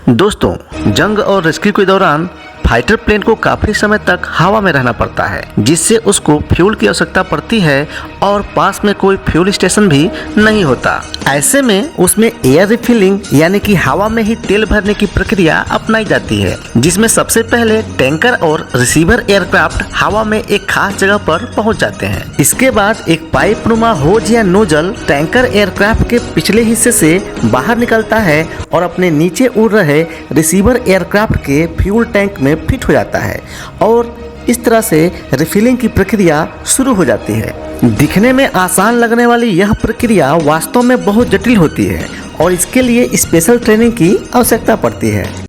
दोस्तों, जंग और रेस्क्यू के दौरान फाइटर प्लेन को काफी समय तक हवा में रहना पड़ता है, जिससे उसको फ्यूल की आवश्यकता पड़ती है और पास में कोई फ्यूल स्टेशन भी नहीं होता। ऐसे में उसमें एयर रिफिलिंग यानी कि हवा में ही तेल भरने की प्रक्रिया अपनाई जाती है, जिसमें सबसे पहले टैंकर और रिसीवर एयरक्राफ्ट हवा में एक खास जगह पर पहुंच जाते हैं। इसके बाद एक पाइप नुमा होज या नोजल टैंकर एयरक्राफ्ट के पिछले हिस्से से बाहर निकलता है और अपने नीचे उड़ रहे रिसीवर एयरक्राफ्ट के फ्यूल टैंक में फिट हो जाता है और इस तरह से रिफिलिंग की प्रक्रिया शुरू हो जाती है। दिखने में आसान लगने वाली यह प्रक्रिया वास्तव में बहुत जटिल होती है और इसके लिए स्पेशल ट्रेनिंग की आवश्यकता पड़ती है।